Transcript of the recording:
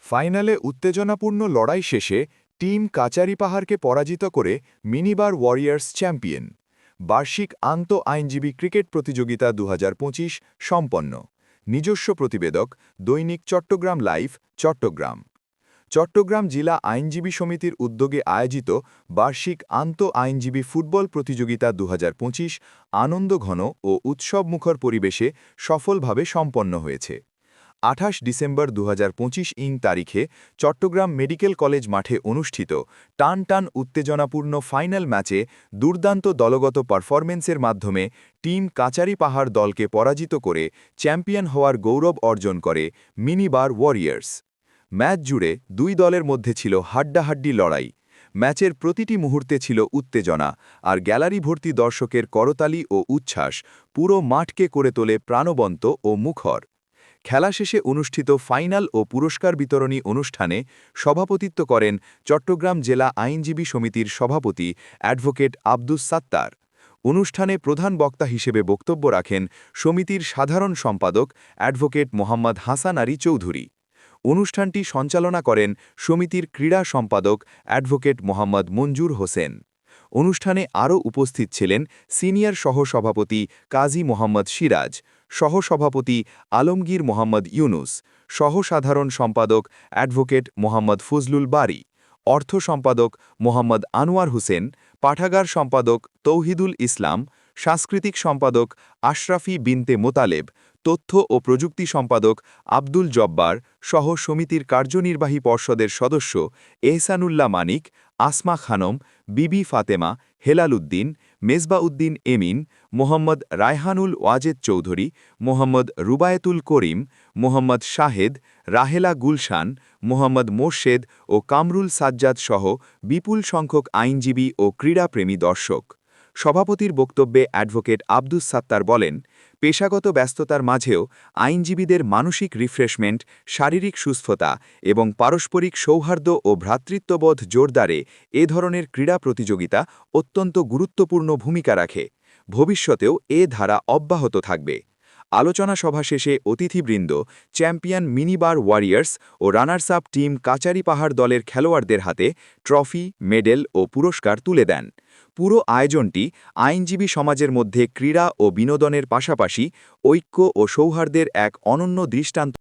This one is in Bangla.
ফাইনালে উত্তেজনাপূর্ণ লড়াই শেষে টিম কাচারিপাহাড়কে পরাজিত করে মিনিবার ওয়ারিয়ার্স চ্যাম্পিয়ন। বার্ষিক আইনজীবী ক্রিকেট প্রতিযোগিতা ২০২৫ সম্পন্ন। নিজস্ব প্রতিবেদক, দৈনিক চট্টগ্রাম লাইভ, চট্টগ্রাম। চট্টগ্রাম জেলা আইনজীবী সমিতির উদ্যোগে আয়োজিত বার্ষিক আইনজীবী ফুটবল প্রতিযোগিতা ২০২৫ আনন্দঘন ও উৎসবমুখর পরিবেশে সফলভাবে সম্পন্ন হয়েছে। ২৮ ডিসেম্বর ২০২৫ তারিখে চট্টগ্রাম মেডিকেল কলেজ মাঠে অনুষ্ঠিত টান টান উত্তেজনাপূর্ণ ফাইনাল ম্যাচে দুর্দান্ত দলগত পারফরমেন্সের মাধ্যমে টিম কাচারিপাহাড় দলকে পরাজিত করে চ্যাম্পিয়ন হওয়ার গৌরব অর্জন করে মিনিবার ওয়ারিয়ার্স। ম্যাচ জুড়ে দুই দলের মধ্যে ছিল হাড্ডাহাড্ডি লড়াই। ম্যাচের প্রতিটি মুহূর্তে ছিল উত্তেজনা, আর গ্যালারি ভর্তি দর্শকের করতালি ও উচ্ছ্বাস পুরো মাঠকে করে তোলে প্রাণবন্ত ও মুখর। খেলা শেষে অনুষ্ঠিত ফাইনাল ও পুরস্কার বিতরণী অনুষ্ঠানে সভাপতিত্ব করেন চট্টগ্রাম জেলা আইনজীবী সমিতির সভাপতি অ্যাডভোকেট আব্দুস সাত্তার। অনুষ্ঠানে প্রধান বক্তা হিসেবে বক্তব্য রাখেন সমিতির সাধারণ সম্পাদক অ্যাডভোকেট মোহাম্মদ হাসান আলী চৌধুরী। অনুষ্ঠানটি সঞ্চালনা করেন সমিতির ক্রীড়া সম্পাদক অ্যাডভোকেট মোহাম্মদ মঞ্জুর হোসেন। অনুষ্ঠানে আরও উপস্থিত ছিলেন সিনিয়র সহসভাপতি কাজী মোহাম্মদ সিরাজ, সহসভাপতি আলমগীর মোহাম্মদ ইউনুস, সহসাধারণ সম্পাদক অ্যাডভোকেট মোহাম্মদ ফজলুল বারী, অর্থ সম্পাদক মোহাম্মদ আনোয়ার হোসেন, পাঠাগার সম্পাদক তৌহিদুল ইসলাম, সাংস্কৃতিক সম্পাদক আশরাফি বিনতে মোতালেব, তথ্য ও প্রযুক্তি সম্পাদক আব্দুল জব্বার সহ সমিতির কার্যনির্বাহী পর্ষদের সদস্য এহসানুল্লাহ মানিক, আসমা খানম, বিবি ফাতেমা, হেলাল উদ্দিন, মেজবাউদ্দিন এমিন, মোহাম্মদ রায়হানুল ওয়াজেদ চৌধুরী, মোহাম্মদ রুবায়েতুল করিম, মোহাম্মদ শাহেদ, রাহেলা গুলশান, মোহাম্মদ মোর্শেদ ও কামরুল সাজ্জাদ সহ বিপুল সংখ্যক আইনজীবী ও ক্রীড়াপ্রেমী দর্শক। সভাপতির বক্তব্যে অ্যাডভোকেট আব্দুস সাত্তার বলেন, পেশাগত ব্যস্ততার মাঝেও আইনজীবীদের মানসিক রিফ্রেশমেন্ট, শারীরিক সুস্থতা এবং পারস্পরিক সৌহার্দ্য ও ভ্রাতৃত্ববোধ জোরদারে এ ধরনের ক্রীড়া প্রতিযোগিতা অত্যন্ত গুরুত্বপূর্ণ ভূমিকা রাখে। ভবিষ্যতেও এ ধারা অব্যাহত থাকবে। আলোচনা সভা শেষে অতিথিবৃন্দ চ্যাম্পিয়ন মিনিবার ওয়ারিয়ার্স ও রানার্স আপ টিম কাচারিপাহাড় দলের খেলোয়াড়দের হাতে ট্রফি, মেডেল ও পুরস্কার তুলে দেন। পুরো আয়োজনটি আইনজীবী সমাজের মধ্যে ক্রীড়া ও বিনোদনের পাশাপাশি ঐক্য ও সৌহার্দ্যের এক অনন্য দৃষ্টান্ত।